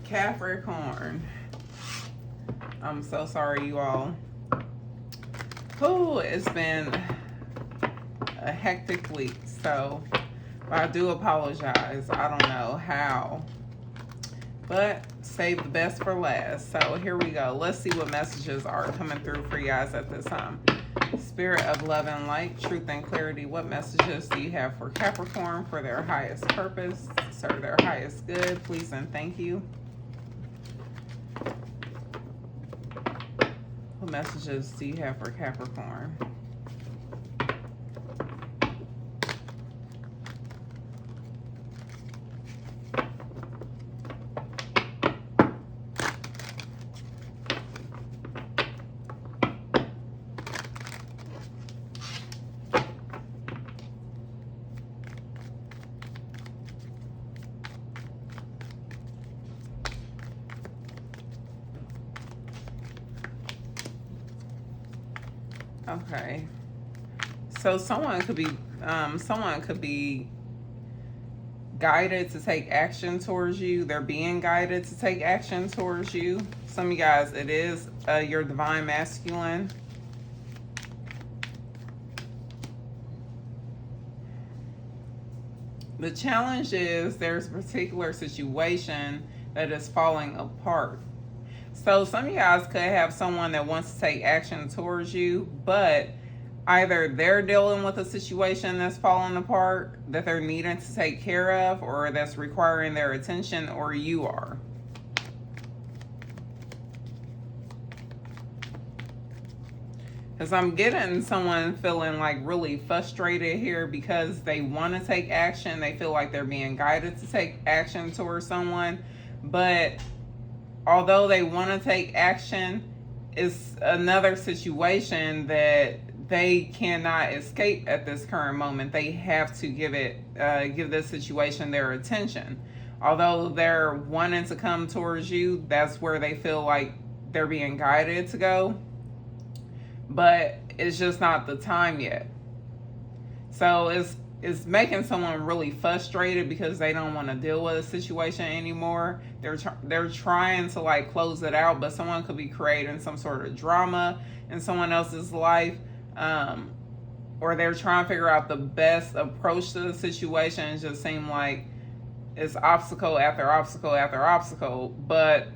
Capricorn. I'm so sorry, you all. Oh, it's been a hectic week, so I do apologize. I don't know how, but save the best for last. So here we go. Let's see what messages are coming through for you guys at this time. Spirit of love and light, truth and clarity. What messages do you have for Capricorn for their highest purpose, serve their highest good, please and thank you? What messages do you have for Capricorn? Okay, so someone could be guided to take action towards you. They're being guided to take action towards you. Some of you guys, it is your divine masculine. The challenge is there's a particular situation that is falling apart. So some of you guys could have someone that wants to take action towards you, but either they're dealing with a situation that's falling apart that they're needing to take care of, or that's requiring their attention, or you are. Because I'm getting someone feeling like really frustrated here because they want to take action. They feel like they're being guided to take action towards someone, but although they want to take action, it's another situation that they cannot escape at this current moment. They have to give this situation their attention. Although they're wanting to come towards you, that's where they feel like they're being guided to go. But it's just not the time yet. So it's making someone really frustrated because they don't want to deal with a situation anymore. They're trying to like close it out, but someone could be creating some sort of drama in someone else's life, or they're trying to figure out the best approach to the situation. It just seems like it's obstacle after obstacle after obstacle, but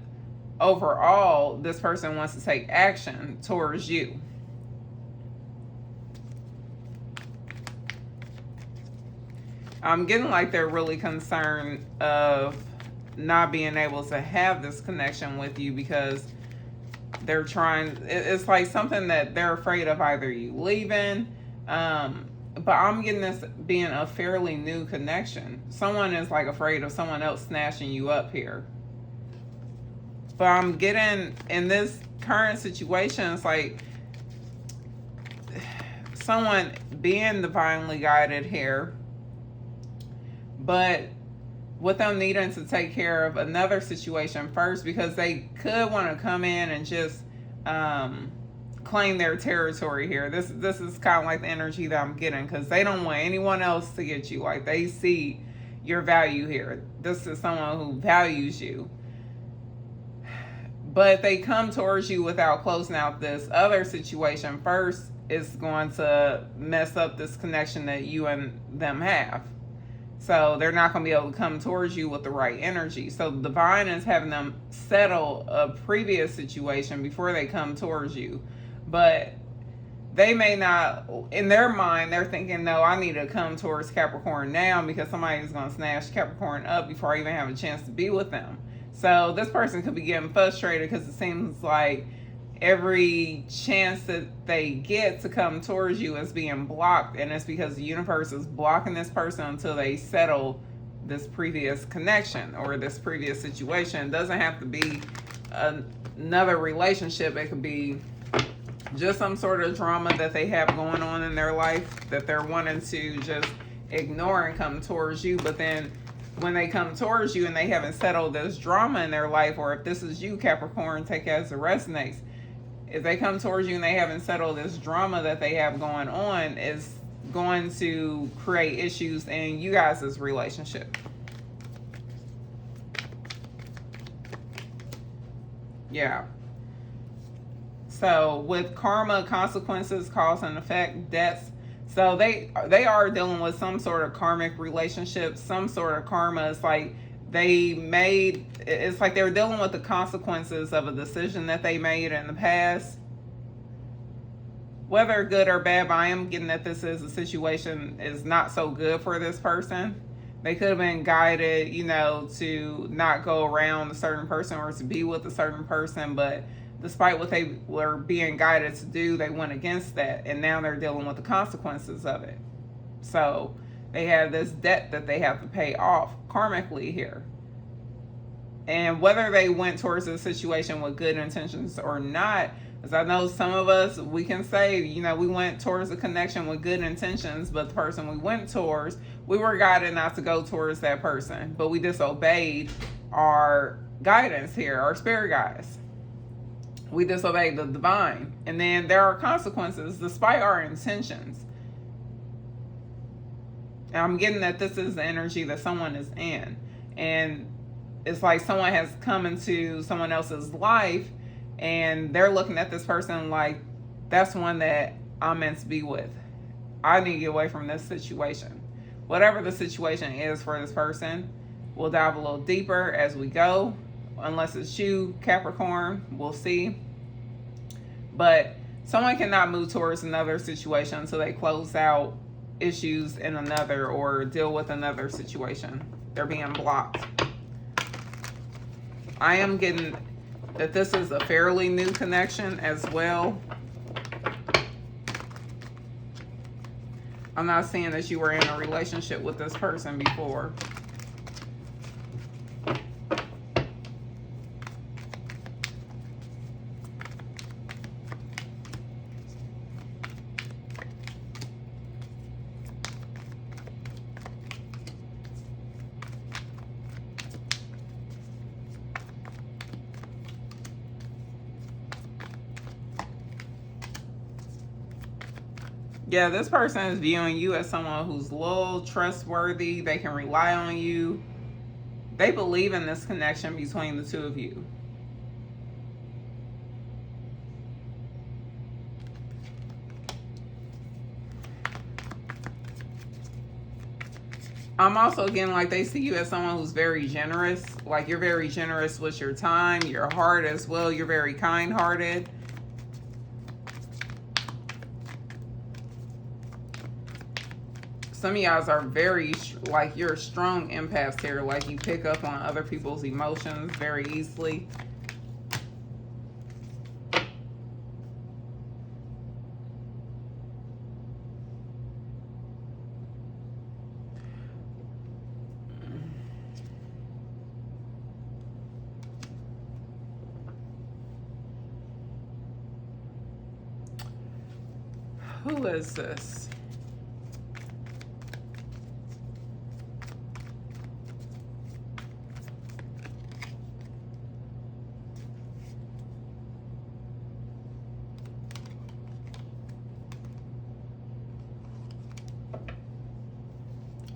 overall, this person wants to take action towards you. I'm getting like they're really concerned of not being able to have this connection with you because they're trying, it's like something that they're afraid of either you leaving, but I'm getting this being a fairly new connection. Someone is like afraid of someone else snatching you up here. But I'm getting in this current situation, it's like someone being divinely guided here, but with them needing to take care of another situation first because they could want to come in and just claim their territory here. This is kind of like the energy that I'm getting because they don't want anyone else to get you. Like they see your value here. This is someone who values you. But they come towards you without closing out this other situation first, is going to mess up this connection that you and them have. So they're not going to be able to come towards you with the right energy. So the divine is having them settle a previous situation before they come towards you. But they may not, in their mind, they're thinking, no, I need to come towards Capricorn now because somebody's going to snatch Capricorn up before I even have a chance to be with them. So this person could be getting frustrated because it seems like every chance that they get to come towards you is being blocked, and it's because the universe is blocking this person until they settle this previous connection or this previous situation. It doesn't have to be another relationship. It could be just some sort of drama that they have going on in their life that they're wanting to just ignore and come towards you. But then when they come towards you and they haven't settled this drama in their life, or if this is you, Capricorn, take it as it resonates. If they come towards you and they haven't settled this drama that they have going on, it's going to create issues in you guys' relationship. Yeah. So with karma, consequences, cause and effect, debts. So they are dealing with some sort of karmic relationship, some sort of karma. It's like it's like they're dealing with the consequences of a decision that they made in the past, whether good or bad. But I am getting that this is a situation is not so good for this person. They could have been guided, to not go around a certain person or to be with a certain person, but despite what they were being guided to do, they went against that, and now they're dealing with the consequences of it. So they have this debt that they have to pay off karmically here. And whether they went towards this situation with good intentions or not, as I know some of us, we can say, we went towards a connection with good intentions, but the person we went towards, we were guided not to go towards that person, but we disobeyed our guidance here, our spirit guides. We disobeyed the divine. And then there are consequences despite our intentions. And I'm getting that this is the energy that someone is in. And it's like someone has come into someone else's life and they're looking at this person like, that's one that I'm meant to be with. I need to get away from this situation. Whatever the situation is for this person, we'll dive a little deeper as we go. Unless it's you, Capricorn, we'll see. But someone cannot move towards another situation until they close out issues in another or deal with another situation. They're being blocked. I am getting that this is a fairly new connection as well. I'm not saying that you were in a relationship with this person before. Yeah, this person is viewing you as someone who's loyal, trustworthy, they can rely on you. They believe in this connection between the two of you. I'm also getting like they see you as someone who's very generous. Like you're very generous with your time, your heart as well. You're very kind-hearted. Some of you guys are very, like you're strong empaths here. Like you pick up on other people's emotions very easily. Who is this?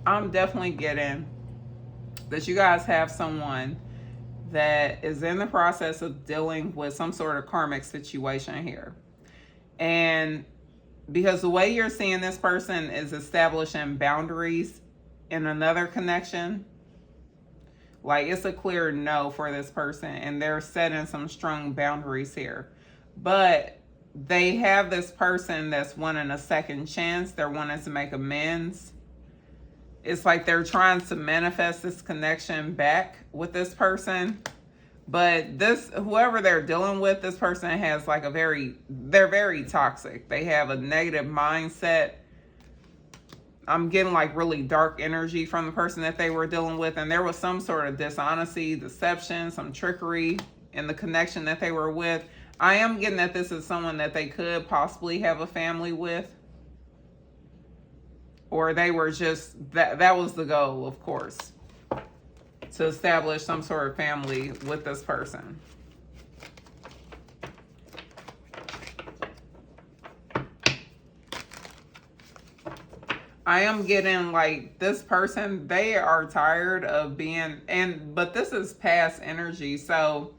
I'm definitely getting that you guys have someone that is in the process of dealing with some sort of karmic situation here. And because the way you're seeing this person is establishing boundaries in another connection, like it's a clear no for this person, and they're setting some strong boundaries here. But they have this person that's wanting a second chance. They're wanting to make amends. It's like they're trying to manifest this connection back with this person. But whoever they're dealing with, this person has like they're very toxic. They have a negative mindset. I'm getting like really dark energy from the person that they were dealing with. And there was some sort of dishonesty, deception, some trickery in the connection that they were with. I am getting that this is someone that they could possibly have a family with. Or they were just, that was the goal, of course, to establish some sort of family with this person. I am getting like this person, they are tired of being, but this is past energy. So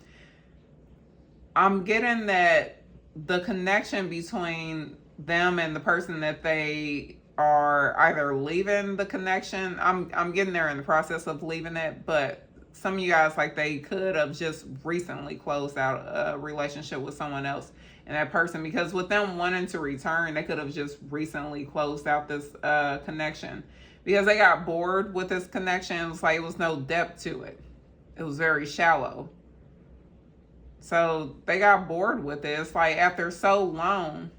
I'm getting that the connection between them and the person that they are either leaving the connection. I'm getting there in the process of leaving it, but some of you guys, like, they could have just recently closed out a relationship with someone else, and that person, because with them wanting to return, they could have just recently closed out this connection because they got bored with this connection. It was like it was no depth to it. It was very shallow. So they got bored with it. It's like after so long,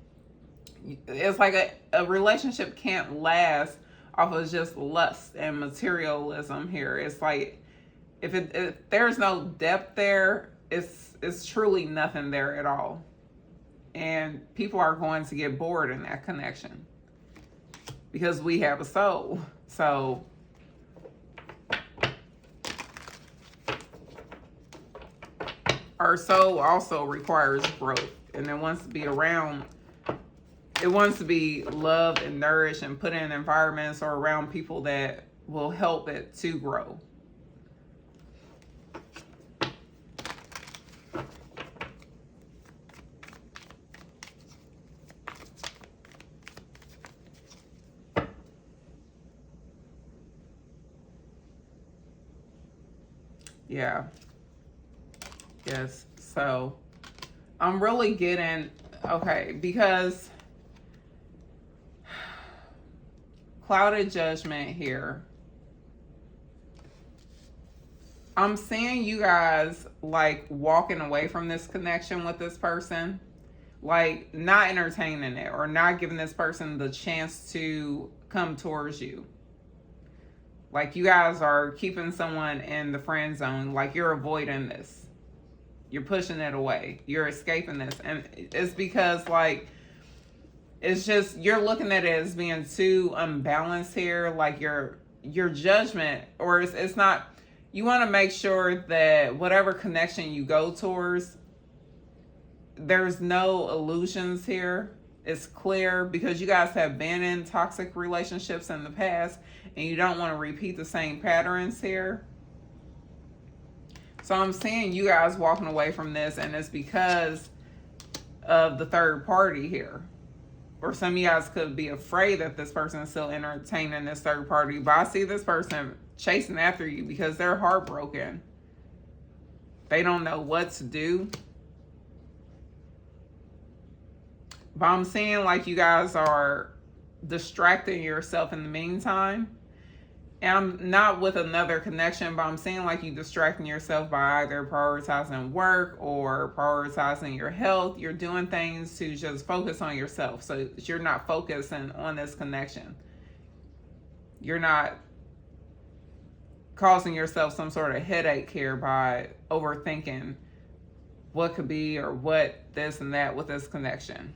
it's like a relationship can't last off of just lust and materialism here. It's like if there's no depth there, it's truly nothing there at all. And people are going to get bored in that connection because we have a soul. So our soul also requires growth, and it wants to be around, it wants to be loved and nourished and put in environments or around people that will help it to grow. Yeah. Yes. So I'm really getting, okay, because clouded judgment here. I'm seeing you guys like walking away from this connection with this person, like not entertaining it or not giving this person the chance to come towards you. Like you guys are keeping someone in the friend zone, like you're avoiding this. You're pushing it away. You're escaping this. And it's because like, it's just, you're looking at it as being too unbalanced here. Like your judgment, or it's not, you want to make sure that whatever connection you go towards, there's no illusions here. It's clear because you guys have been in toxic relationships in the past and you don't want to repeat the same patterns here. So I'm seeing you guys walking away from this, and it's because of the third party here. Or some of you guys could be afraid that this person is still entertaining this third party, but I see this person chasing after you because they're heartbroken. They don't know what to do. But I'm seeing like you guys are distracting yourself in the meantime. And I'm not with another connection, but I'm seeing like you distracting yourself by either prioritizing work or prioritizing your health. You're doing things to just focus on yourself, so you're not focusing on this connection. You're not causing yourself some sort of headache here by overthinking what could be or what this and that with this connection.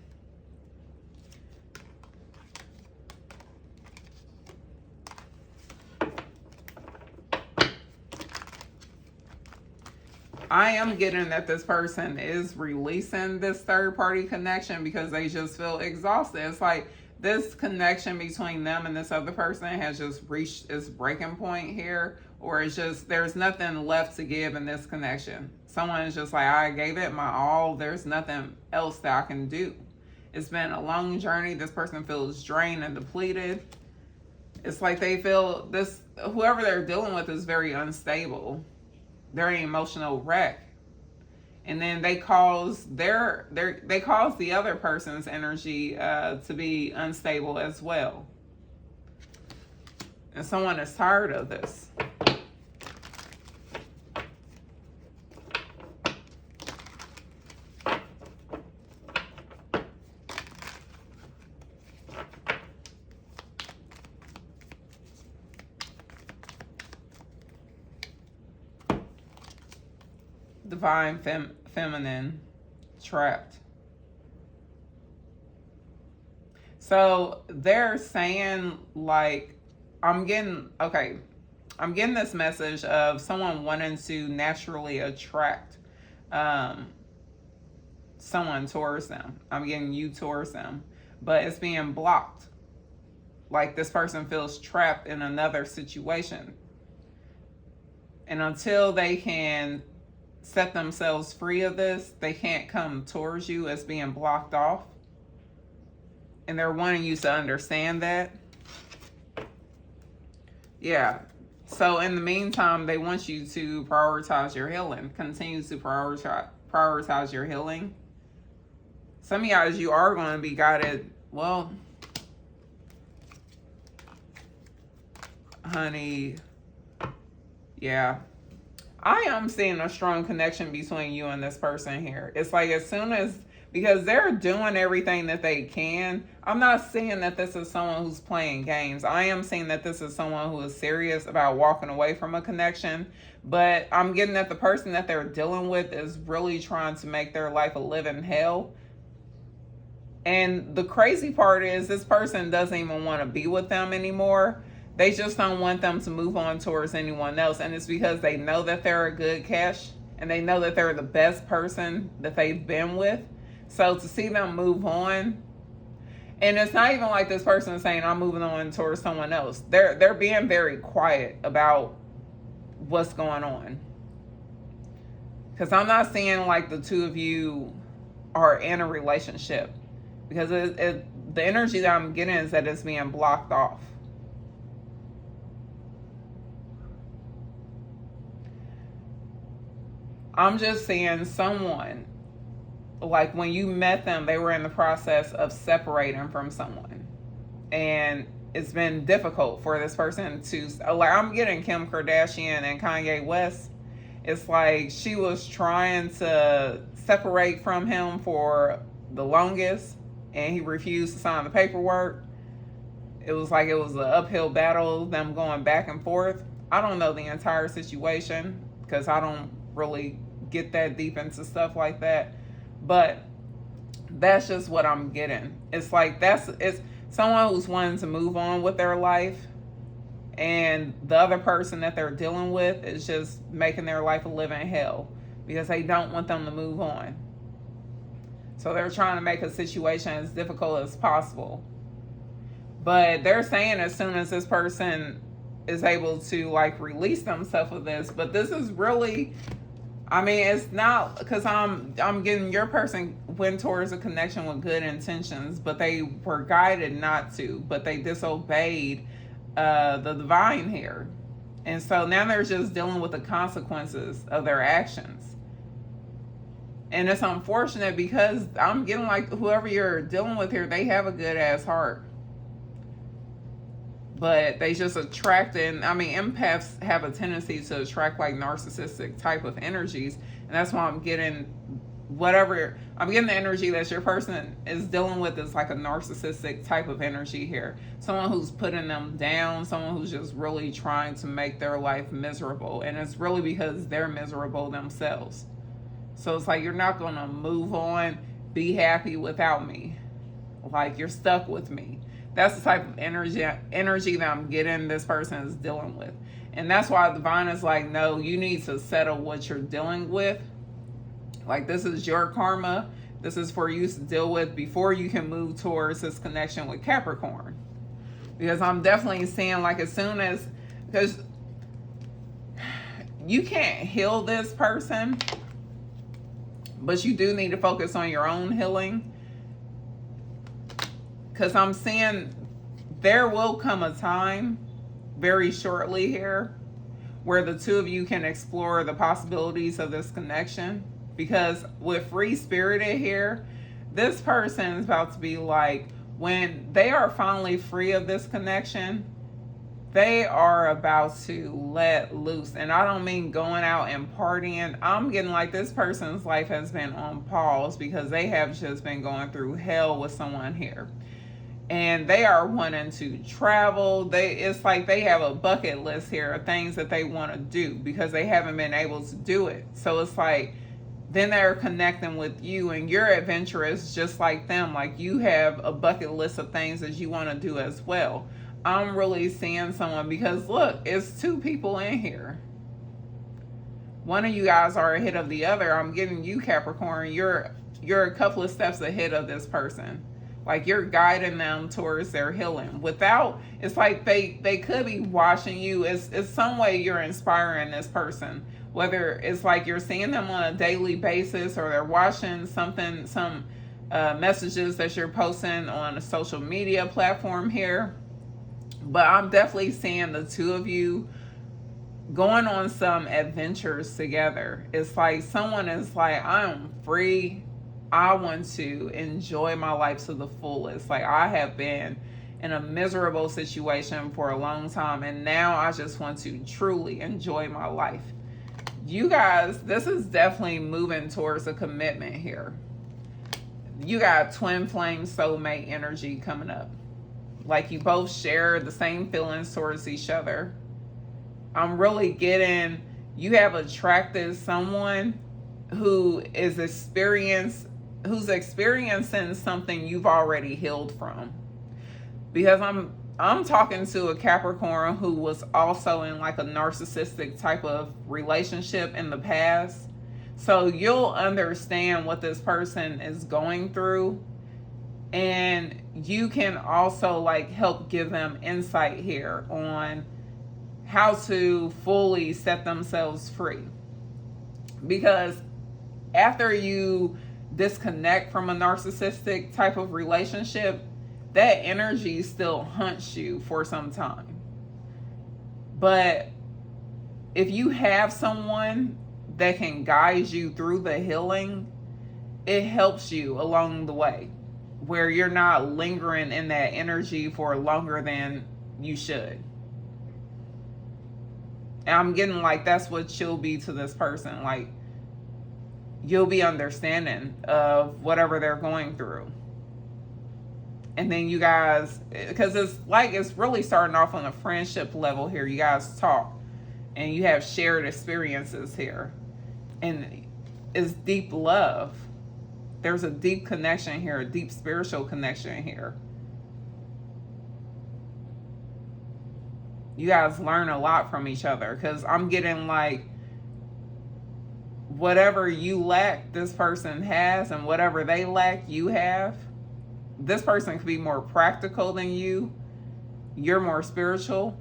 I am getting that this person is releasing this third party connection because they just feel exhausted. It's like this connection between them and this other person has just reached its breaking point here, or it's just, there's nothing left to give in this connection. Someone is just like, I gave it my all. There's nothing else that I can do. It's been a long journey. This person feels drained and depleted. It's like they feel this, whoever they're dealing with is very unstable. They're an emotional wreck, and then they cause they cause the other person's energy to be unstable as well. And someone is tired of this. Divine feminine, trapped. So they're saying like, I'm getting this message of someone wanting to naturally attract someone towards them. I'm getting you towards them, but it's being blocked. Like this person feels trapped in another situation. And until they can set themselves free of this. They can't come towards you as being blocked off. And they're wanting you to understand that. Yeah. So in the meantime, they want you to prioritize your healing. Continue to prioritize your healing. Some of you guys, you are going to be guided. Well, honey, yeah. I am seeing a strong connection between you and this person here. It's like as soon as, because they're doing everything that they can. I'm not saying that this is someone who's playing games. I am saying that this is someone who is serious about walking away from a connection. But I'm getting that the person that they're dealing with is really trying to make their life a living hell. And the crazy part is this person doesn't even want to be with them anymore. They just don't want them to move on towards anyone else. And it's because they know that they're a good catch and they know that they're the best person that they've been with. So to see them move on, and it's not even like this person is saying, I'm moving on towards someone else. They're being very quiet about what's going on. Because I'm not seeing like the two of you are in a relationship. Because the energy that I'm getting is that it's being blocked off. I'm just seeing someone, like when you met them, they were in the process of separating from someone. And it's been difficult for this person to, like I'm getting Kim Kardashian and Kanye West. It's like she was trying to separate from him for the longest and he refused to sign the paperwork. It was like it was an uphill battle, them going back and forth. I don't know the entire situation because I don't really get that deep into stuff like that. But that's just what I'm getting. It's like it's someone who's wanting to move on with their life, and the other person that they're dealing with is just making their life a living hell because they don't want them to move on. So they're trying to make a situation as difficult as possible. But they're saying as soon as this person is able to like release themselves of this, but this is really, I mean, it's not because I'm getting your person went towards a connection with good intentions, but they were guided not to, but they disobeyed the divine here. And so now they're just dealing with the consequences of their actions. And it's unfortunate because I'm getting like whoever you're dealing with here, they have a good ass heart. But they just attract, and I mean, empaths have a tendency to attract like narcissistic type of energies. And that's why I'm getting whatever, I'm getting the energy that your person is dealing with is like a narcissistic type of energy here. Someone who's putting them down, someone who's just really trying to make their life miserable. And it's really because they're miserable themselves. So it's like, you're not going to move on, be happy without me. Like, you're stuck with me. That's the type of energy that I'm getting this person is dealing with. And that's why divine is like, no, you need to settle what you're dealing with. Like, this is your karma. This is for you to deal with before you can move towards this connection with Capricorn. Because I'm definitely seeing like as soon as, because you can't heal this person, but you do need to focus on your own healing. Because I'm seeing there will come a time very shortly here where the two of you can explore the possibilities of this connection. Because with free spirited here, this person is about to be like, when they are finally free of this connection, they are about to let loose. And I don't mean going out and partying. I'm getting like this person's life has been on pause because they have just been going through hell with someone here. And they are wanting to travel. It's like they have a bucket list here of things that they want to do because they haven't been able to do it. So it's like, then they're connecting with you and you're adventurous just like them. Like you have a bucket list of things that you want to do as well. I'm really seeing someone because look, it's two people in here. One of you guys are ahead of the other. I'm getting you, Capricorn. You're a couple of steps ahead of this person. Like you're guiding them towards their healing. It's like they could be watching you. It's some way you're inspiring this person whether it's like you're seeing them on a daily basis or they're watching something, some messages that you're posting on a social media platform here. But I'm definitely seeing the two of you going on some adventures together. It's like someone is like, I'm free. I want to enjoy my life to the fullest. Like, I have been in a miserable situation for a long time, and now I just want to truly enjoy my life. You guys, this is definitely moving towards a commitment here. You got twin flame soulmate energy coming up. Like, you both share the same feelings towards each other. I'm really getting, you have attracted someone who is who's experiencing something you've already healed from. Because I'm talking to a Capricorn who was also in like a narcissistic type of relationship in the past. So you'll understand what this person is going through, and you can also like help give them insight here on how to fully set themselves free. Because after you disconnect from a narcissistic type of relationship, that energy still haunts you for some time. But if you have someone that can guide you through the healing, it helps you along the way, where you're not lingering in that energy for longer than you should. And I'm getting like that's what you'll be to this person. Like, you'll be understanding of whatever they're going through. And then you guys, because it's really starting off on a friendship level here. You guys talk and you have shared experiences here. And it's deep love. There's a deep connection here, a deep spiritual connection here. You guys learn a lot from each other, because I'm getting like whatever you lack, this person has, and whatever they lack, you have. This person could be more practical than you. You're more spiritual.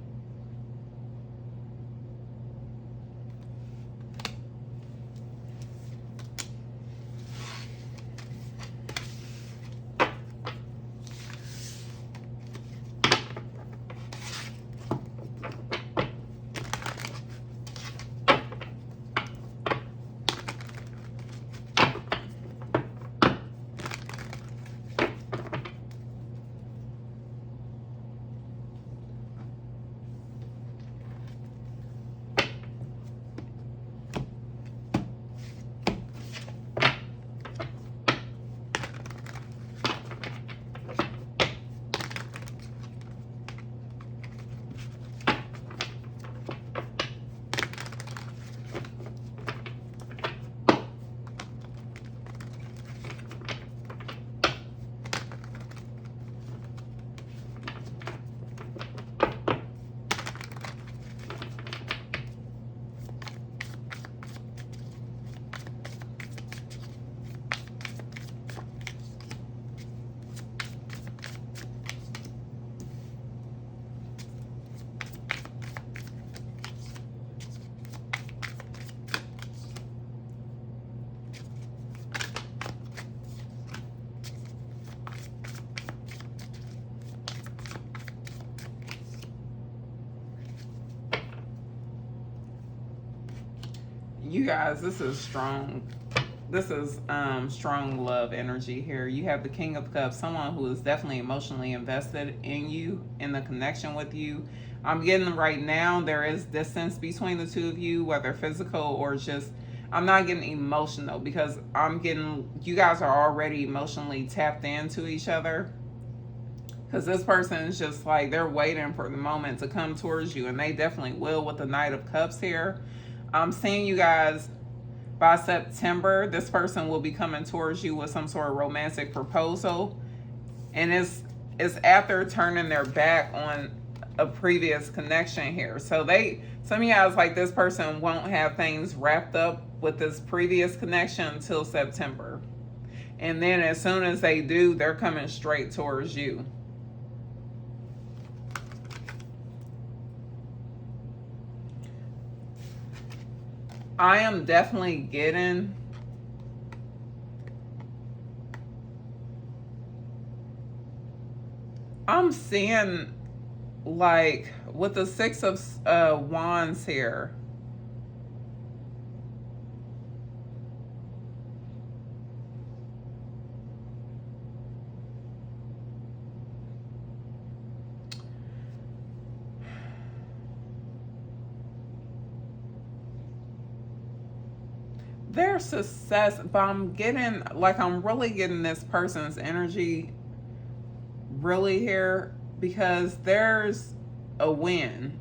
You guys, this is strong. This is strong love energy here. You have the King of Cups, someone who is definitely emotionally invested in you, in the connection with you. I'm getting right now there is distance between the two of you, whether physical or just, I'm not getting emotional, because I'm getting, you guys are already emotionally tapped into each other. Because this person is just like, they're waiting for the moment to come towards you, and they definitely will with the Knight of Cups here. I'm seeing you guys by September. This person will be coming towards you with some sort of romantic proposal. And it's after turning their back on a previous connection here. So some of you guys, like, this person won't have things wrapped up with this previous connection until September. And then as soon as they do, they're coming straight towards you. I am definitely getting I'm seeing like with the Six of Wands here. Their success, but I'm getting like I'm really getting this person's energy really here because there's a win.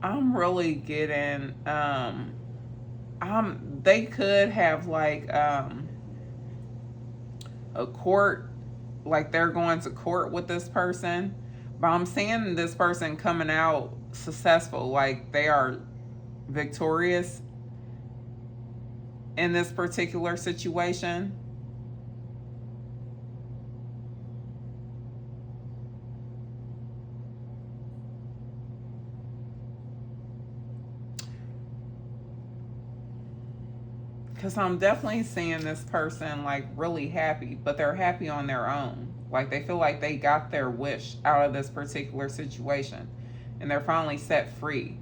I'm really getting they could have like a court, like they're going to court with this person, but I'm seeing this person coming out successful, like they are victorious in this particular situation. Because I'm definitely seeing this person like really happy, but they're happy on their own. Like they feel like they got their wish out of this particular situation and they're finally set free.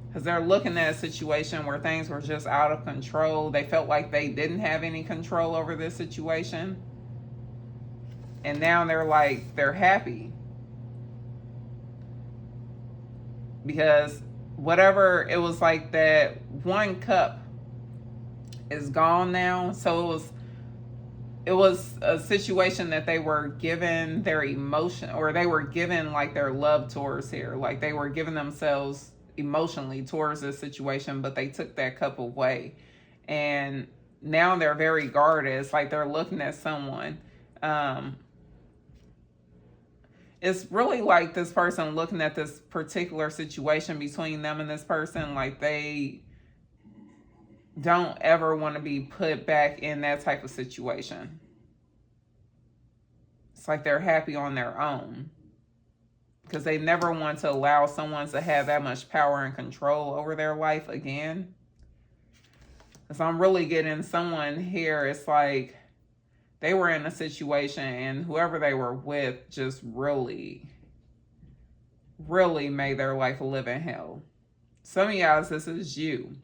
Because they're looking at a situation where things were just out of control. They felt like they didn't have any control over this situation. And now they're like, they're happy. Because whatever, it was like that one cup is gone now. So it was a situation that they were given their emotion, or they were given like their love towards here. Like they were giving themselves emotionally towards this situation, but they took that cup away. And now they're very guarded. It's like they're looking at someone. It's really like this person looking at this particular situation between them and this person, like they don't ever want to be put back in that type of situation. It's like they're happy on their own because they never want to allow someone to have that much power and control over their life again. So I'm really getting someone here, it's like they were in a situation and whoever they were with just really made their life a living hell. Some of y'all, this is you.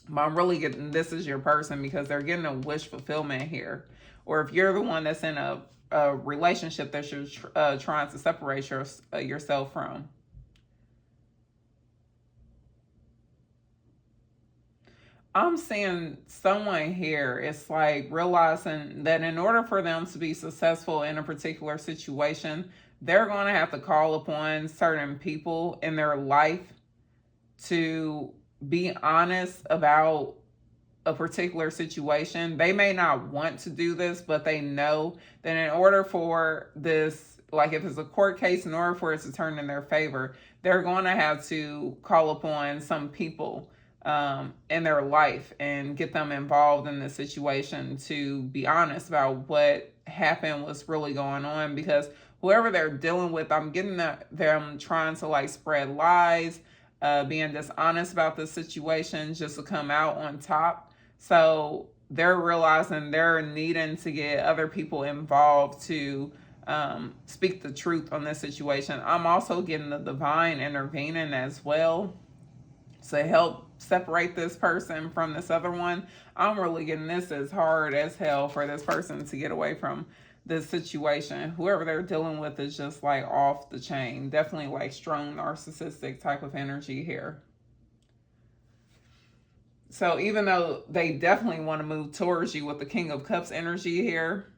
But I'm really getting this is your person because they're getting a wish fulfillment here. Or if you're the one that's in a relationship that you're trying to separate yourself from. I'm seeing someone here, it's like realizing that in order for them to be successful in a particular situation, they're going to have to call upon certain people in their life to be honest about a particular situation. They may not want to do this, but they know that in order for this, like if it's a court case, in order for it to turn in their favor, they're going to have to call upon some people in their life and get them involved in the situation to be honest about what happened, what's really going on. Because whoever they're dealing with, I'm getting them trying to like spread lies, being dishonest about the situation just to come out on top. So they're realizing they're needing to get other people involved to speak the truth on this situation. I'm also getting the divine intervening as well to help separate this person from this other one. I'm really getting this as hard as hell for this person to get away from this situation. Whoever they're dealing with is just like off the chain. Definitely like strong narcissistic type of energy here. So even though they definitely want to move towards you with the King of Cups energy here,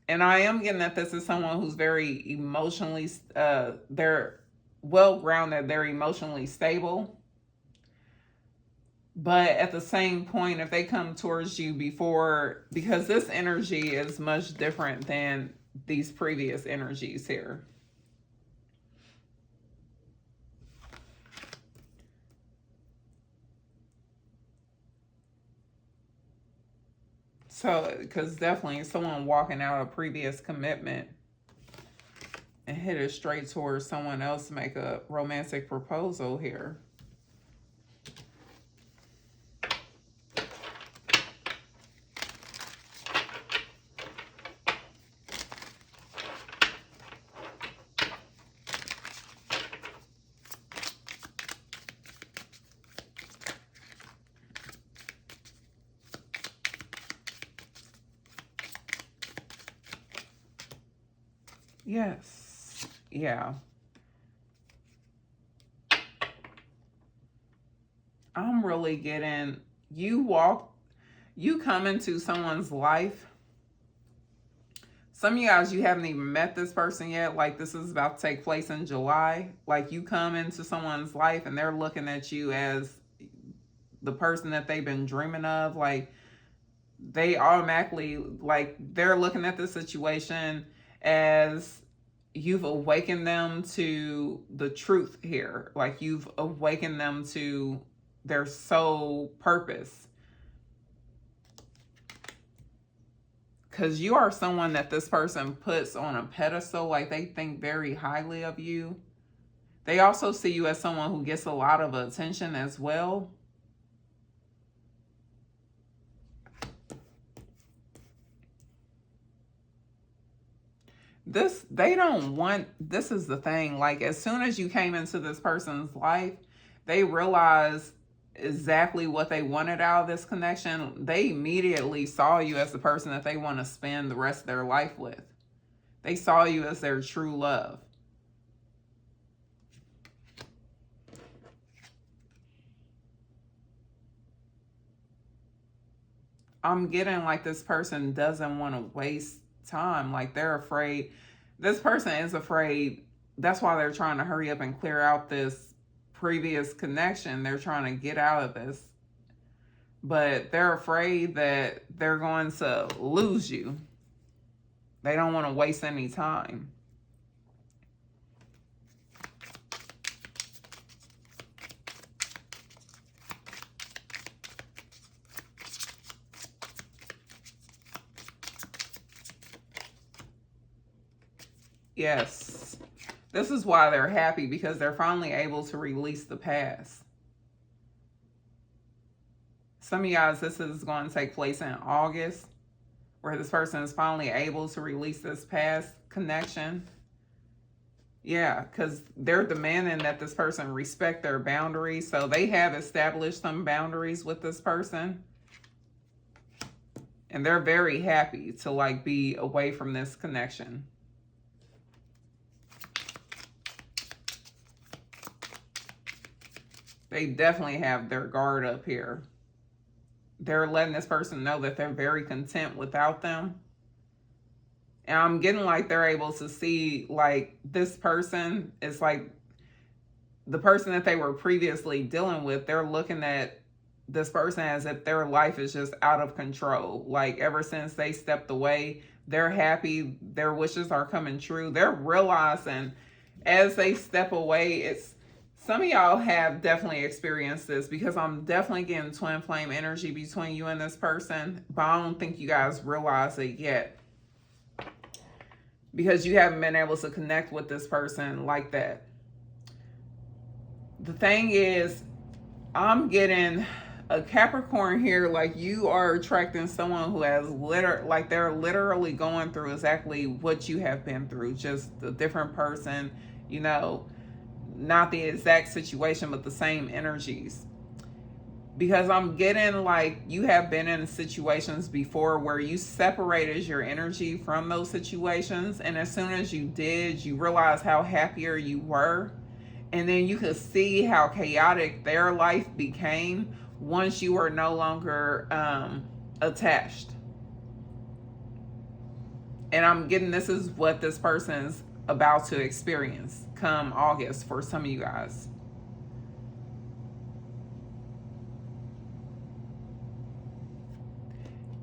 and I am getting that this is someone who's very emotionally, they're well-grounded, they're emotionally stable. But at the same point, if they come towards you because this energy is much different than these previous energies here. So, because definitely someone walking out a previous commitment and hit it straight towards someone else to make a romantic proposal here. Yes. Yeah. I'm really getting you come into someone's life. Some of you guys, you haven't even met this person yet. Like, this is about to take place in July. Like, you come into someone's life and they're looking at you as the person that they've been dreaming of. Like, they automatically, like, they're looking at the situation as you've awakened them to the truth here. Like, you've awakened them to their sole purpose. Because you are someone that this person puts on a pedestal. Like, they think very highly of you. They also see you as someone who gets a lot of attention as well. They don't want, this is the thing, like, as soon as you came into this person's life, they realized exactly what they wanted out of this connection. They immediately saw you as the person that they want to spend the rest of their life with. They saw you as their true love. I'm getting like this person doesn't want to waste time. Like, they're afraid. This person is afraid. That's why they're trying to hurry up and clear out this previous connection. They're trying to get out of this. But they're afraid that they're going to lose you. They don't want to waste any time. Yes. This is why they're happy, because they're finally able to release the past. Some of you guys, this is going to take place in August, where this person is finally able to release this past connection. Yeah, because they're demanding that this person respect their boundaries. So they have established some boundaries with this person. And they're very happy to, like, be away from this connection. They definitely have their guard up here. They're letting this person know that they're very content without them. And I'm getting like they're able to see, like, this person is like the person that they were previously dealing with. They're looking at this person as if their life is just out of control. Like, ever since they stepped away, they're happy. Their wishes are coming true. They're realizing as they step away, some of y'all have definitely experienced this, because I'm definitely getting twin flame energy between you and this person, but I don't think you guys realize it yet, because you haven't been able to connect with this person like that. The thing is, I'm getting a Capricorn here, like, you are attracting someone who has they're literally going through exactly what you have been through, just a different person, you know, not the exact situation, but the same energies. Because I'm getting like you have been in situations before where you separated your energy from those situations, and as soon as you did, you realized how happier you were, and then you could see how chaotic their life became once you were no longer attached. And I'm getting this is what this person is about to experience come August for some of you guys.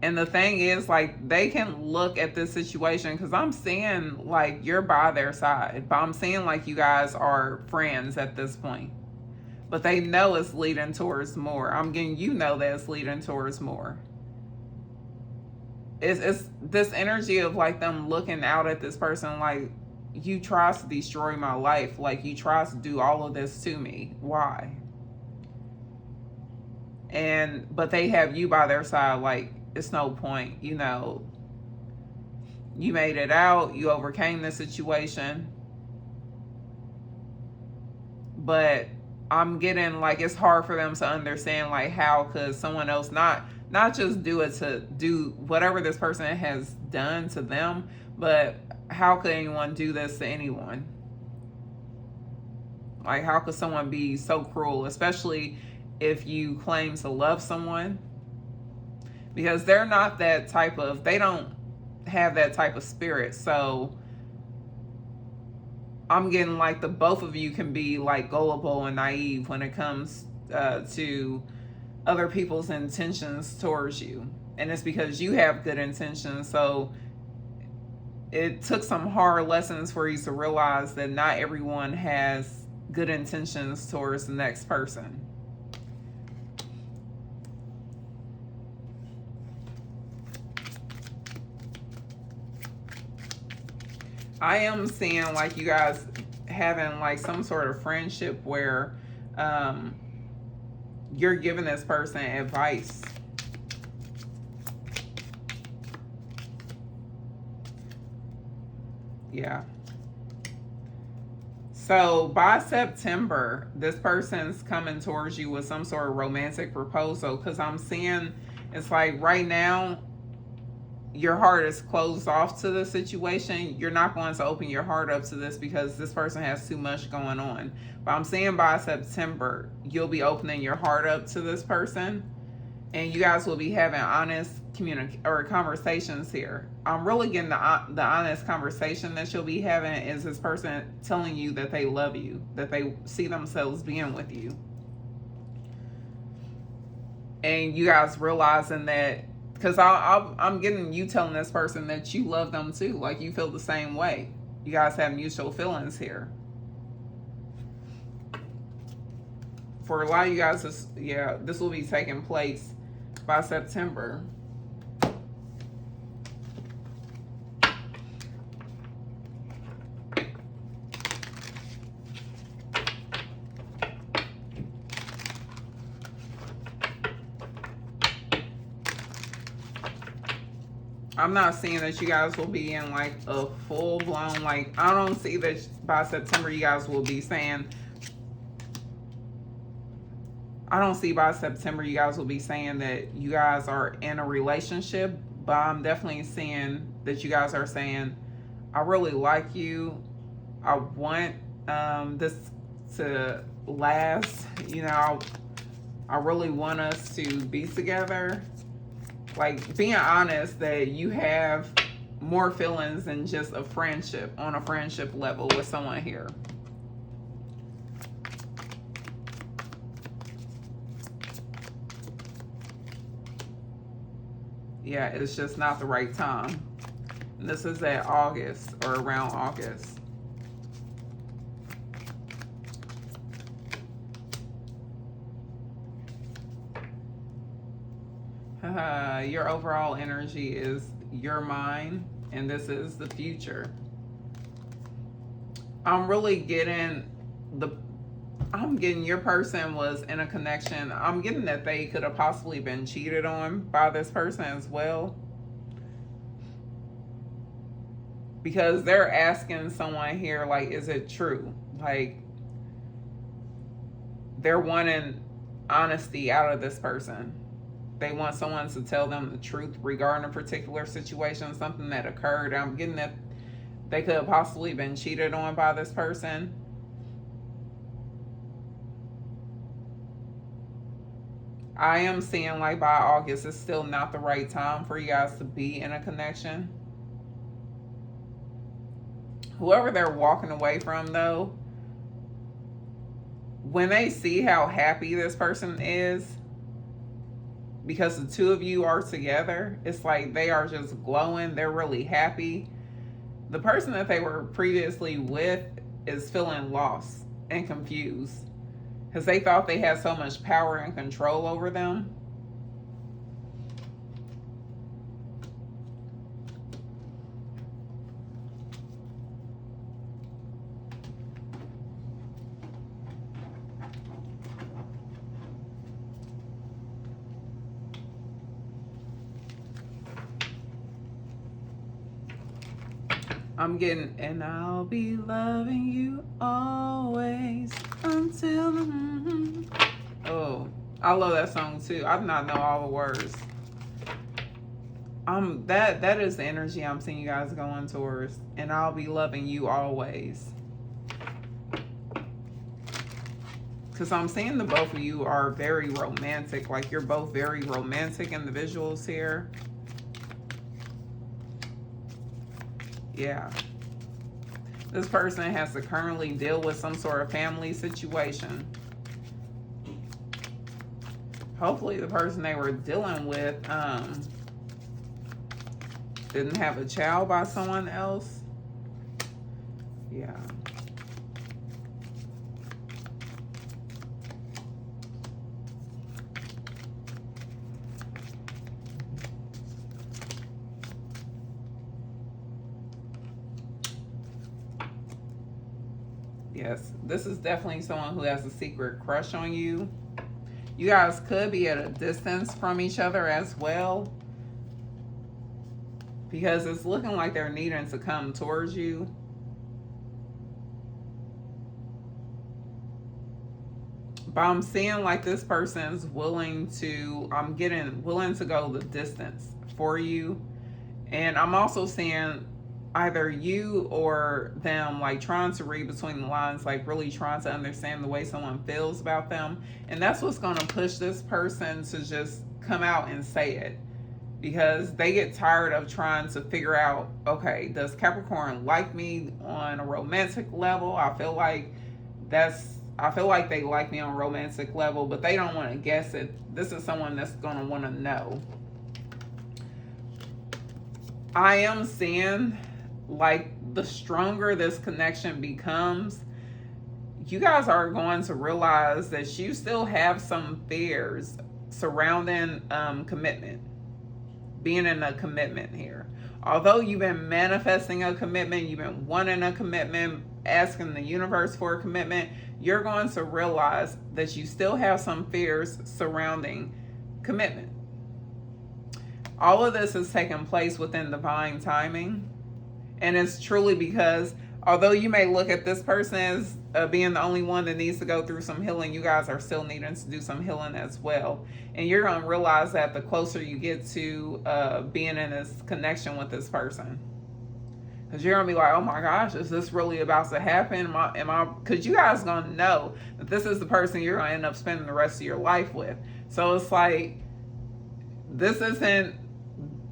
And the thing is, like, they can look at this situation, because I'm seeing like you're by their side, but I'm seeing like you guys are friends at this point. But they know it's leading towards more. I'm getting, you know, that it's leading towards more. it's this energy of like them looking out at this person like, you try to destroy my life, like you try to do all of this to me, why? And but they have you by their side, like it's no point, you know, you made it out, you overcame the situation. But I'm getting like it's hard for them to understand like how could someone else not just do it to do whatever this person has done to them, but how could anyone do this to anyone? Like how could someone be so cruel, especially if you claim to love someone? Because they're not that type of, they don't have that type of spirit. So I'm getting like the both of you can be like gullible and naive when it comes to other people's intentions towards you. And it's because you have good intentions. So it took some hard lessons for you to realize that not everyone has good intentions towards the next person. I am seeing like you guys having like some sort of friendship where you're giving this person advice. Yeah. So by September, this person's coming towards you with some sort of romantic proposal, because I'm seeing it's like right now your heart is closed off to the situation. You're not going to open your heart up to this because this person has too much going on. But I'm saying by September, you'll be opening your heart up to this person, and you guys will be having honest conversations here. I'm really getting the honest conversation that you'll be having is this person telling you that they love you, that they see themselves being with you, and you guys realizing that. Because I'm getting you telling this person that you love them too. Like you feel the same way. You guys have mutual feelings here. For a lot of you guys, this will be taking place by September. I'm not seeing that you guys will be in like a full blown, like, I don't see that by September you guys will be saying, I don't see by September you guys will be saying that you guys are in a relationship, but I'm definitely seeing that you guys are saying, I really like you. I want this to last. You know, I really want us to be together. Like being honest that you have more feelings than just a friendship, on a friendship level with someone here. Yeah, it's just not the right time. This is at August or around August. Your overall energy is your mind, and this is the future. I'm really getting your person was in a connection. I'm getting that they could have possibly been cheated on by this person as well. Because they're asking someone here, like, is it true? Like, they're wanting honesty out of this person. They want someone to tell them the truth regarding a particular situation, something that occurred. I'm getting that they could have possibly been cheated on by this person. I am seeing like by August, it's still not the right time for you guys to be in a connection. Whoever they're walking away from, though, when they see how happy this person is, because the two of you are together, it's like they are just glowing. They're really happy. The person that they were previously with is feeling lost and confused because they thought they had so much power and control over them. I'm getting, and I'll be loving you always until oh, I love that song too. I do not know all the words. That is the energy I'm seeing you guys going towards, and I'll be loving you always. Because I'm seeing the both of you are very romantic. Like, you're both very romantic in the visuals here. Yeah. This person has to currently deal with some sort of family situation. Hopefully the person they were dealing with didn't have a child by someone else. Yeah. Yes, this is definitely someone who has a secret crush on you. You guys could be at a distance from each other as well, because it's looking like they're needing to come towards you. But I'm seeing like this person's willing to, I'm getting willing to go the distance for you. And I'm also seeing either you or them like trying to read between the lines, like really trying to understand the way someone feels about them. And that's what's going to push this person to just come out and say it, because they get tired of trying to figure out, okay, does Capricorn like me on a romantic level? I feel like they like me on a romantic level, but they don't want to guess it. This is someone that's going to want to know. I am seeing like the stronger this connection becomes, you guys are going to realize that you still have some fears surrounding commitment, being in a commitment here. Although you've been manifesting a commitment, you've been wanting a commitment, asking the universe for a commitment, you're going to realize that you still have some fears surrounding commitment. All of this is taking place within divine timing. And it's truly because although you may look at this person as being the only one that needs to go through some healing, you guys are still needing to do some healing as well. And you're going to realize that the closer you get to being in this connection with this person. Because you're going to be like, oh my gosh, is this really about to happen? Because you guys going to know that this is the person you're going to end up spending the rest of your life with. So it's like, this isn't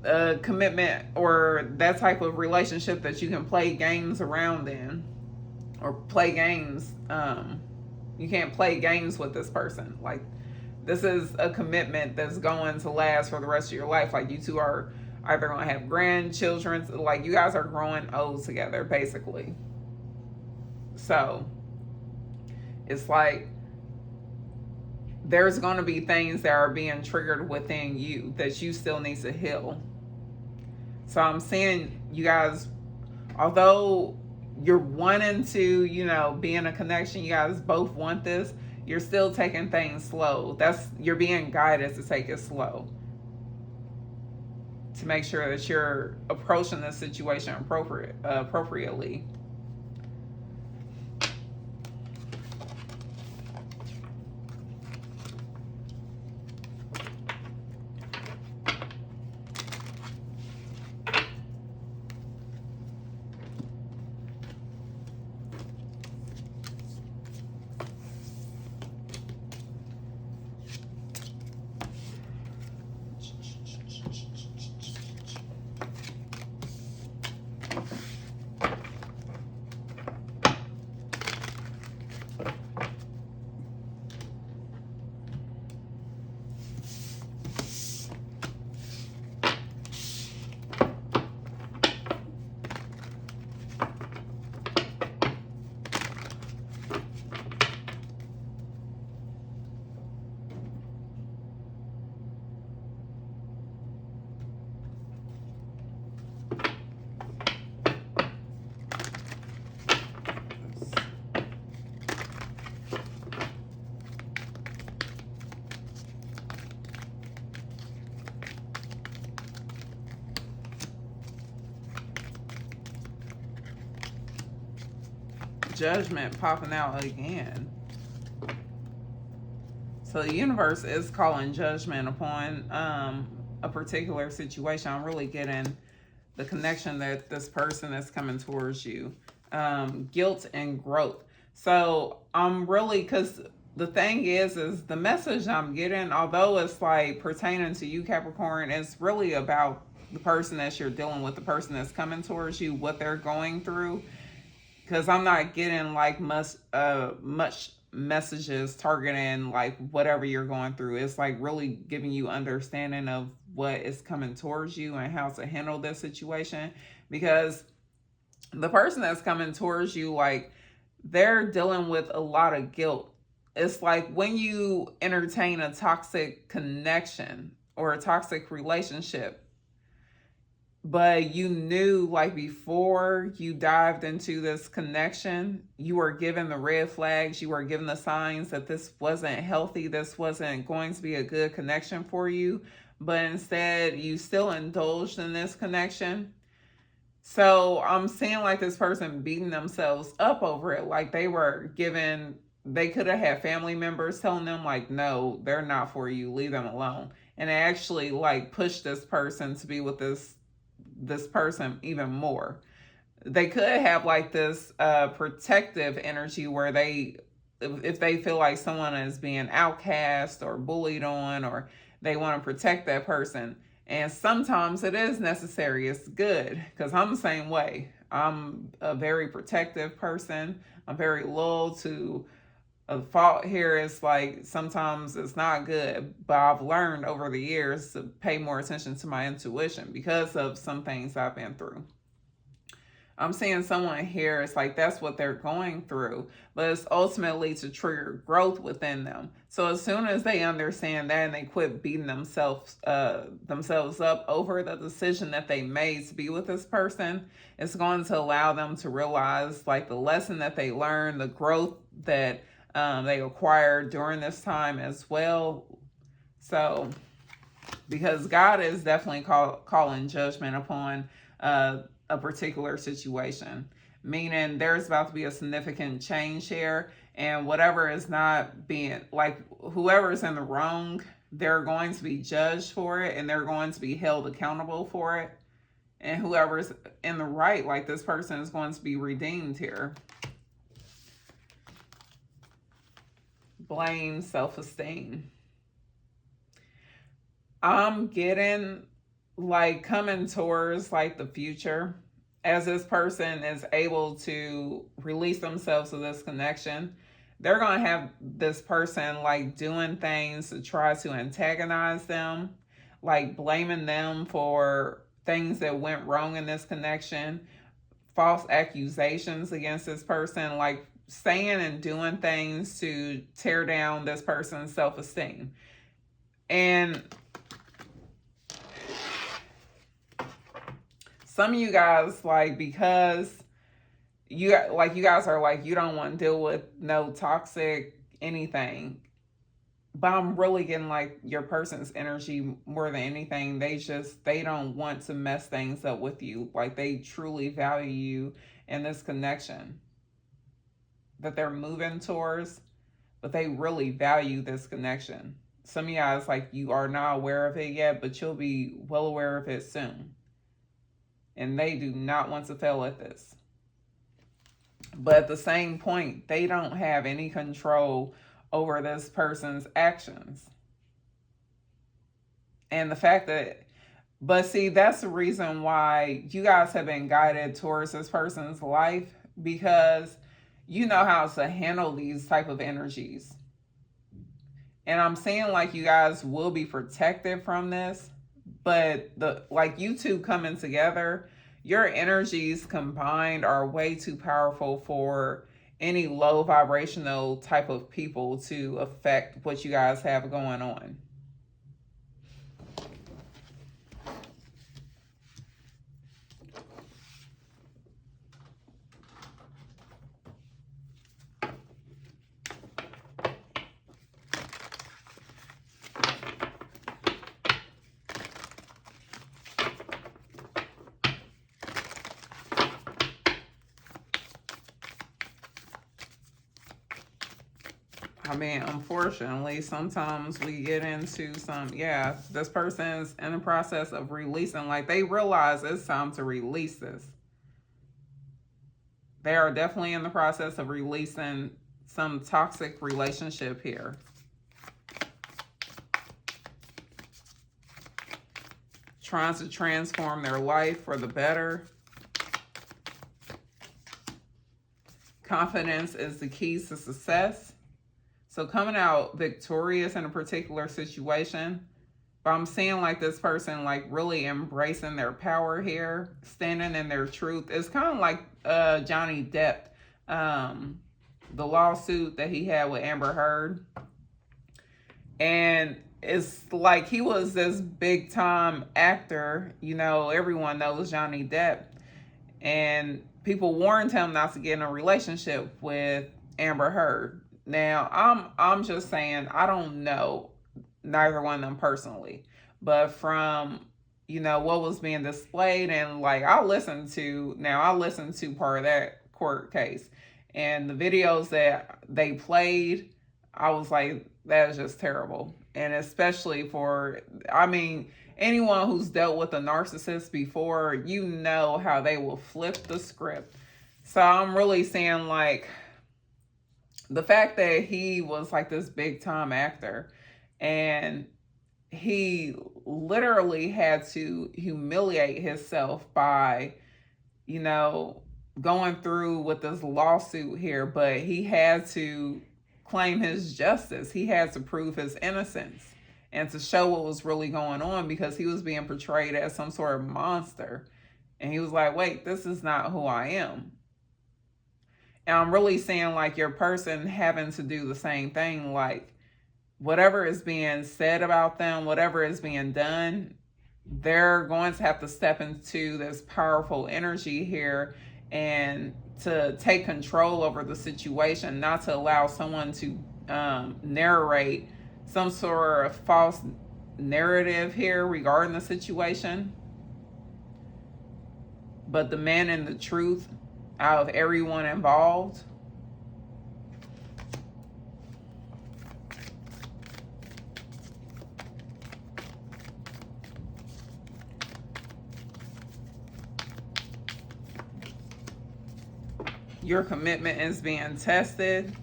a commitment or that type of relationship that you can play games around in, or play games. You can't play games with this person. Like, this is a commitment that's going to last for the rest of your life. Like, you two are either going to have grandchildren. Like, you guys are growing old together, basically. So it's like there's going to be things that are being triggered within you that you still need to heal. So I'm saying, you guys, although you're wanting to, be in a connection, you guys both want this, you're still taking things slow. You're being guided to take it slow, to make sure that you're approaching this situation appropriately. Judgment popping out again. So the universe is calling judgment upon a particular situation. I'm really getting the connection that this person is coming towards you. Guilt and growth. So I'm really, because the thing is the message I'm getting, although it's like pertaining to you, Capricorn, it's really about the person that you're dealing with, the person that's coming towards you, what they're going through. Because I'm not getting like much messages targeting like whatever you're going through. It's like really giving you understanding of what is coming towards you and how to handle this situation. Because the person that's coming towards you, like, they're dealing with a lot of guilt. It's like when you entertain a toxic connection or a toxic relationship, but you knew, like, before you dived into this connection, you were given the red flags, you were given the signs that this wasn't healthy, this wasn't going to be a good connection for you, but instead you still indulged in this connection. So I'm seeing like this person beating themselves up over it. Like they could have had family members telling them like, no, they're not for you, leave them alone. And they actually like pushed this person to be with this person even more. They could have like this protective energy where if they feel like someone is being outcast or bullied on, or they want to protect that person. And sometimes it is necessary. It's good, because I'm the same way. I'm a very protective person. I'm very loyal to a fault. Here is like sometimes it's not good, but I've learned over the years to pay more attention to my intuition because of some things I've been through. I'm seeing someone here, it's like that's what they're going through, but it's ultimately to trigger growth within them. So as soon as they understand that and they quit beating themselves up over the decision that they made to be with this person, it's going to allow them to realize like the lesson that they learned, the growth that they acquired during this time as well. So because God is definitely calling judgment upon a particular situation, meaning there's about to be a significant change here, and whatever is not being, like, whoever's in the wrong, they're going to be judged for it and they're going to be held accountable for it, and whoever's in the right, like this person, is going to be redeemed here. Blame, self-esteem. I'm getting like coming towards like the future, as this person is able to release themselves to this connection. They're going to have this person like doing things to try to antagonize them, like blaming them for things that went wrong in this connection, false accusations against this person, like saying and doing things to tear down this person's self-esteem. And some of you guys, like, because you guys are like, you don't want to deal with no toxic anything, but I'm really getting like your person's energy more than anything. They don't want to mess things up with you. Like they truly value you in this connection that they're moving towards, but they really value this connection. Some of you guys, like, you are not aware of it yet, but you'll be well aware of it soon. And they do not want to fail at this. But at the same point, they don't have any control over this person's actions. And the fact that, but see, that's the reason why you guys have been guided towards this person's life, because you know how to handle these type of energies. And I'm saying like you guys will be protected from this. But like you two coming together, your energies combined are way too powerful for any low vibrational type of people to affect what you guys have going on. I mean, unfortunately, sometimes we get into yeah, this person's in the process of releasing, like they realize it's time to release this. They are definitely in the process of releasing some toxic relationship here. Trying to transform their life for the better. Confidence is the key to success. So coming out victorious in a particular situation. But I'm seeing like this person like really embracing their power here, standing in their truth. It's kind of like Johnny Depp, the lawsuit that he had with Amber Heard. And it's like he was this big time actor. You know, everyone knows Johnny Depp. And people warned him not to get in a relationship with Amber Heard. Now, I'm just saying, I don't know neither one of them personally, but from, you know, what was being displayed, and like I listened to part of that court case, and the videos that they played, I was like, that is just terrible. And especially for, I mean, anyone who's dealt with a narcissist before, you know how they will flip the script. So I'm really saying like the fact that he was like this big time actor and he literally had to humiliate himself by, you know, going through with this lawsuit here, but he had to claim his justice. He had to prove his innocence and to show what was really going on, because he was being portrayed as some sort of monster. And he was like, wait, this is not who I am. And I'm really saying like your person having to do the same thing, like whatever is being said about them, whatever is being done, they're going to have to step into this powerful energy here and to take control over the situation, not to allow someone to narrate some sort of false narrative here regarding the situation. But the man in the truth out of everyone involved. Your commitment is being tested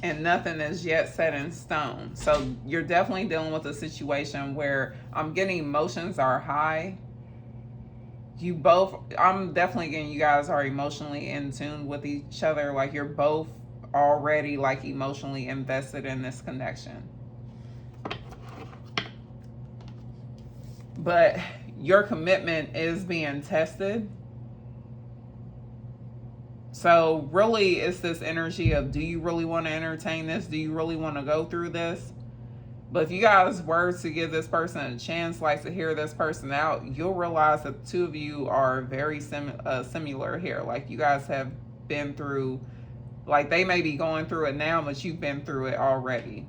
and nothing is yet set in stone. So you're definitely dealing with a situation where I'm getting emotions are high. You both, I'm definitely getting you guys are emotionally in tune with each other. Like you're both already like emotionally invested in this connection. But your commitment is being tested. So really it's this energy of, do you really want to entertain this? Do you really want to go through this? But if you guys were to give this person a chance, like to hear this person out, you'll realize that the two of you are very similar here. Like you guys have been through, like they may be going through it now, but you've been through it already.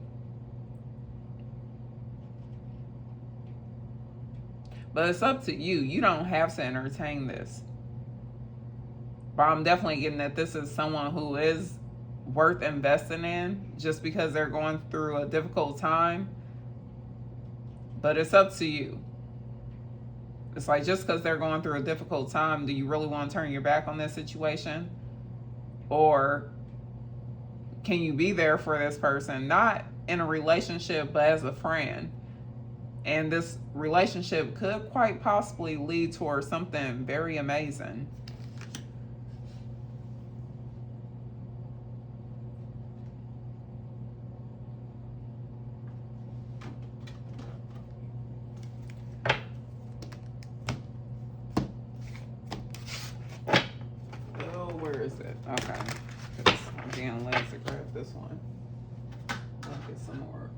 But it's up to you. You don't have to entertain this. But I'm definitely getting that this is someone who is worth investing in just because they're going through a difficult time. But it's up to you. It's like just because they're going through a difficult time, do you really want to turn your back on this situation? Or can you be there for this person, not in a relationship, but as a friend? And this relationship could quite possibly lead towards something very amazing. Okay, I'm being lazy to grab this one. I'll get some more.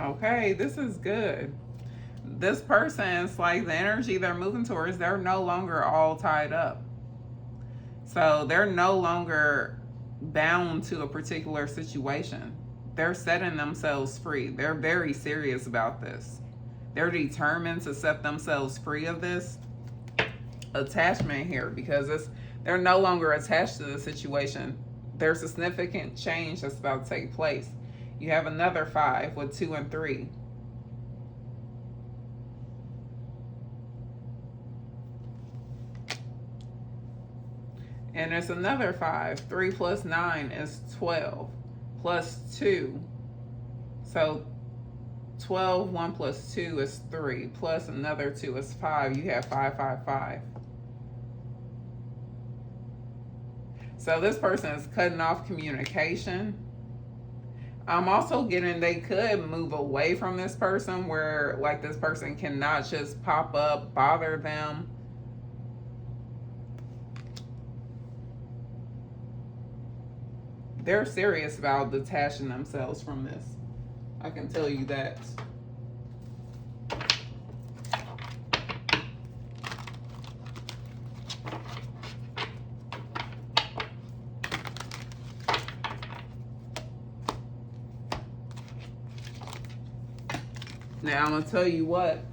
Okay, this is good. This person, it's like the energy they're moving towards, they're no longer all tied up. So they're no longer bound to a particular situation. They're setting themselves free. They're very serious about this. They're determined to set themselves free of this attachment here because they're no longer attached to the situation. There's a significant change that's about to take place. You have another 5 with 2 and 3. And there's another 5. 3 plus 9 is 12. Plus 2. So 12, 1 plus 2 is 3. Plus another 2 is 5. You have 5, 5, 5. So this person is cutting off communication. I'm also getting they could move away from this person where like this person cannot just pop up, bother them. They're serious about detaching themselves from this. I can tell you that. Now I'm gonna tell you what,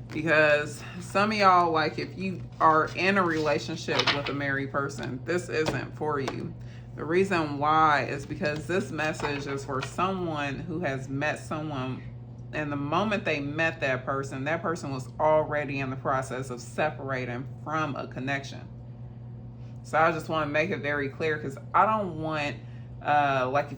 because some of y'all, like if you are in a relationship with a married person, this isn't for you. The reason why is because this message is for someone who has met someone, and the moment they met that person was already in the process of separating from a connection. So I just want to make it very clear, because I don't want like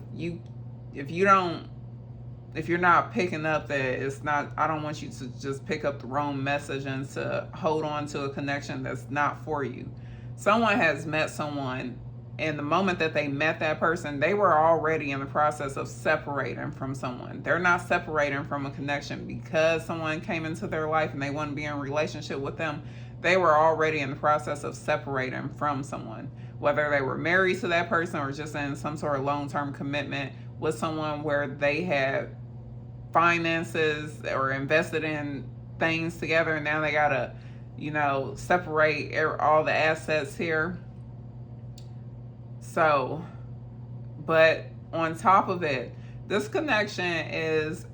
if you're not picking up that it's not, I don't want you to just pick up the wrong message and to hold on to a connection that's not for you. Someone has met someone, and the moment that they met that person, they were already in the process of separating from someone. They're not separating from a connection because someone came into their life and they want to be in a relationship with them. They were already in the process of separating from someone, whether they were married to that person or just in some sort of long-term commitment with someone where they had finances or invested in things together, and now they gotta, separate all the assets here. So, but on top of it, this connection is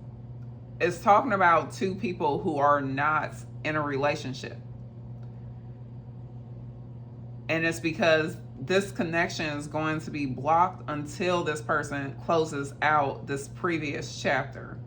talking about two people who are not in a relationship. And it's because this connection is going to be blocked until this person closes out this previous chapter.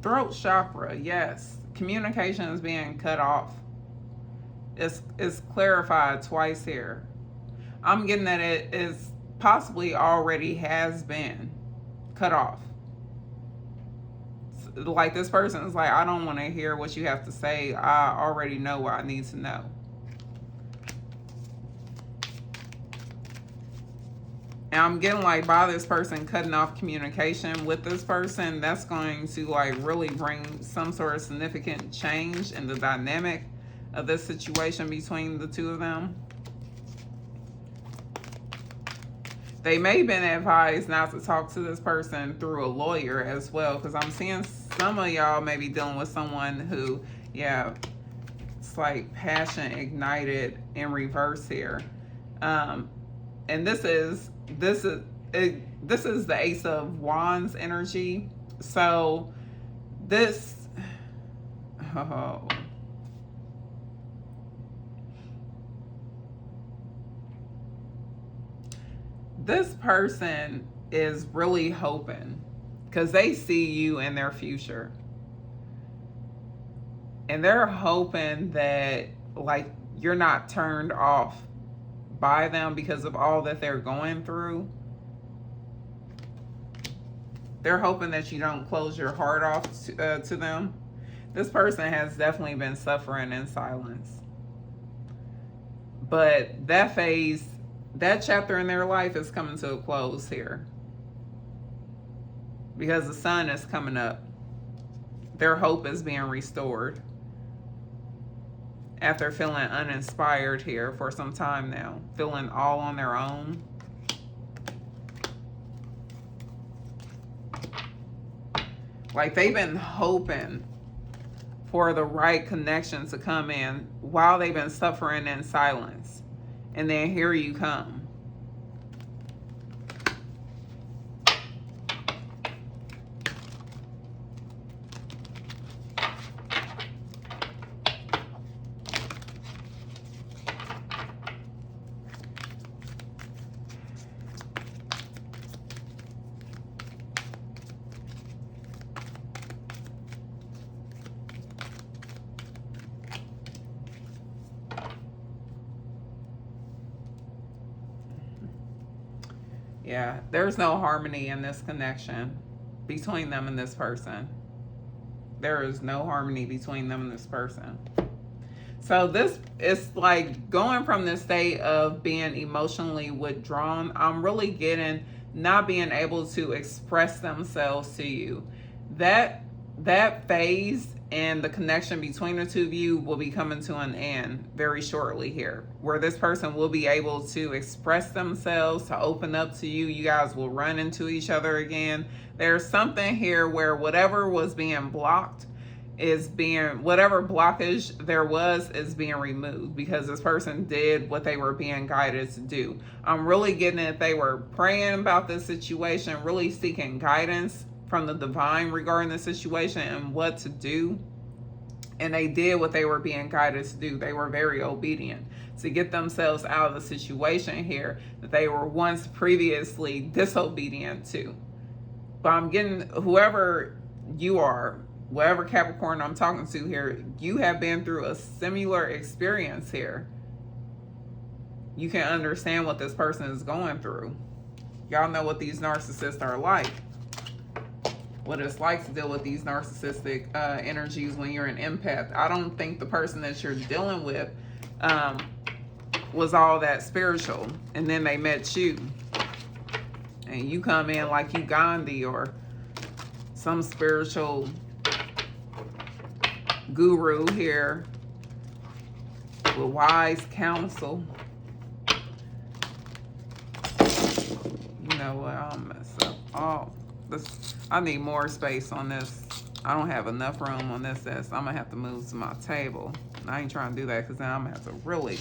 Throat chakra, yes. Communication is being cut off. It's clarified twice here. I'm getting that it is possibly already has been cut off. Like this person is like, I don't want to hear what you have to say. I already know what I need to know. And I'm getting like by this person cutting off communication with this person, that's going to like really bring some sort of significant change in the dynamic of this situation between the two of them. They may have been advised not to talk to this person through a lawyer as well, because I'm seeing some of y'all may be dealing with someone who, yeah, it's like passion ignited in reverse here. And this is the Ace of Wands energy. So this, this person is really hoping, because they see you in their future, and they're hoping that like you're not turned off by them because of all that they're going through. They're hoping that you don't close your heart off to them. This person has definitely been suffering in silence, but that phase, that chapter in their life is coming to a close here. because the sun is coming up. Their hope is being restored after feeling uninspired here for some time now, feeling all on their own. Like they've been hoping for the right connection to come in while they've been suffering in silence. And then here you come. Yeah, there's no harmony in this connection between them and this person. There is no harmony between them and this person. So this is like going from this state of being emotionally withdrawn. I'm really getting not being able to express themselves to you. That phase and the connection between the two of you will be coming to an end very shortly here, where this person will be able to express themselves, to open up to you. You guys will run into each other again. There's something here where whatever was being blocked is being, whatever blockage there was is being removed, because this person did what they were being guided to do. I'm really getting it. They were praying about this situation, really seeking guidance from the divine regarding the situation and what to do. And they did what they were being guided to do. They were very obedient to get themselves out of the situation here that they were once previously disobedient to. But I'm getting, whoever you are, whatever Capricorn I'm talking to here, you have been through a similar experience here. You can understand what this person is going through. Y'all know what these narcissists are like. What it's like to deal with these narcissistic energies when you're an empath. I don't think the person that you're dealing with was all that spiritual. And then they met you. And you come in like you Gandhi or some spiritual guru here with wise counsel. You know what? I'll mess up all this. I need more space on this. I don't have enough room on this desk. I'm gonna have to move to my table. I ain't trying to do that because then I'm gonna have to really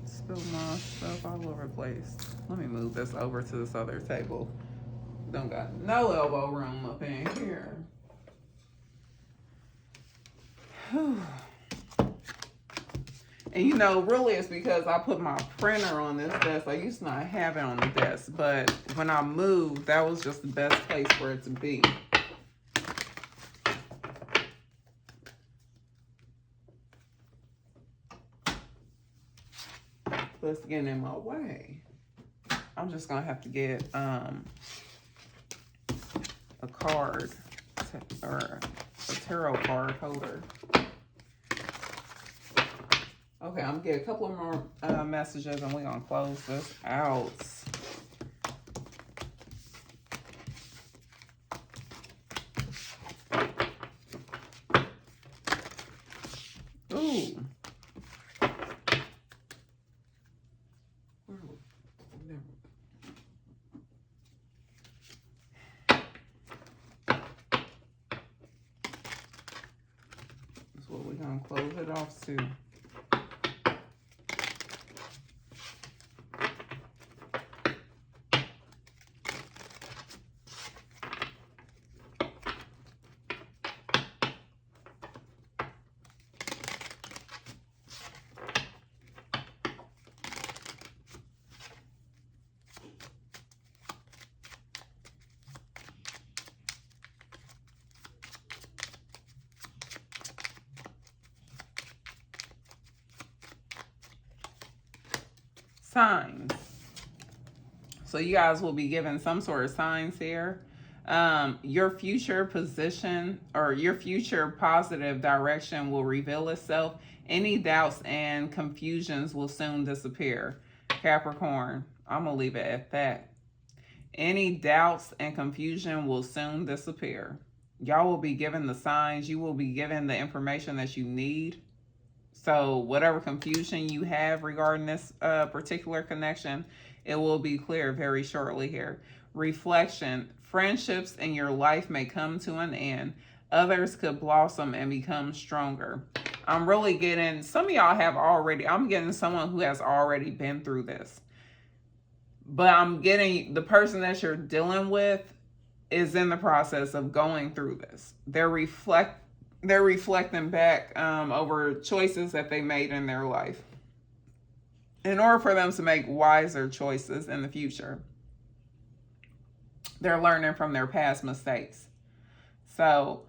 spill my stuff all over the place. Let me move this over to this other table. Don't got no elbow room up in here. Whew. And you know, really it's because I put my printer on this desk. I used to not have it on the desk, but when I moved, that was just the best place for it to be. But it's getting in my way. I'm just gonna have to get a card or a tarot card holder. Okay, I'm gonna get a couple of more messages and we're gonna close this out. Ooh. That's what we're gonna close it off to. Signs. So you guys will be given some sort of signs here. Your future position or your future positive direction will reveal itself. Any doubts and confusions will soon disappear. Capricorn. I'm going to leave it at that. Any doubts and confusion will soon disappear. Y'all will be given the signs. You will be given the information that you need. So whatever confusion you have regarding this particular connection, it will be clear very shortly here. Reflection. Friendships in your life may come to an end. Others could blossom and become stronger. I'm really getting, some of y'all have already, I'm getting someone who has already been through this. But I'm getting the person that you're dealing with is in the process of going through this. They're reflecting back over choices that they made in their life in order for them to make wiser choices in the future. They're learning from their past mistakes. So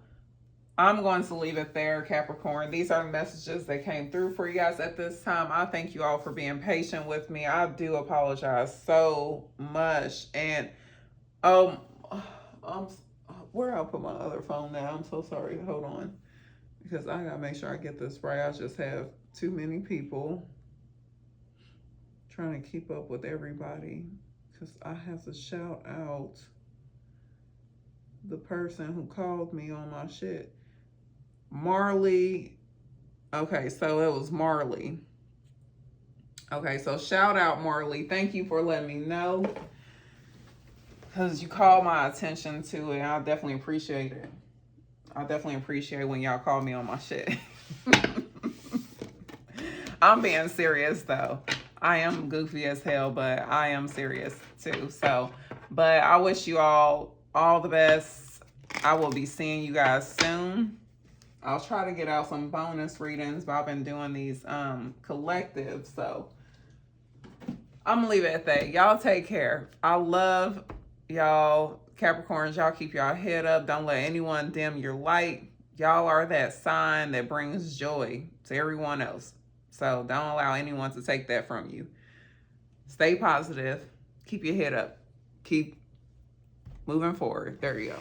I'm going to leave it there, Capricorn. These are the messages that came through for you guys at this time. I thank you all for being patient with me. I do apologize so much. And where I put my other phone now? I'm so sorry. Hold on, because I gotta make sure I get this right. I just have too many people trying to keep up with everybody, because I have to shout out the person who called me on my shit. Marley. Okay, so it was Marley. Okay, so shout out Marley. Thank you for letting me know, because you called my attention to it. I definitely appreciate it. I definitely appreciate when y'all call me on my shit. I'm being serious though. I am goofy as hell, but I am serious too. So, but I wish you all the best. I will be seeing you guys soon. I'll try to get out some bonus readings, but I've been doing these collectives, so I'm gonna leave it at that. Y'all take care. I love y'all, Capricorns. Y'all keep y'all head up. Don't let anyone dim your light. Y'all are that sign that brings joy to everyone else. So don't allow anyone to take that from you. Stay positive. Keep your head up. Keep moving forward. There you go.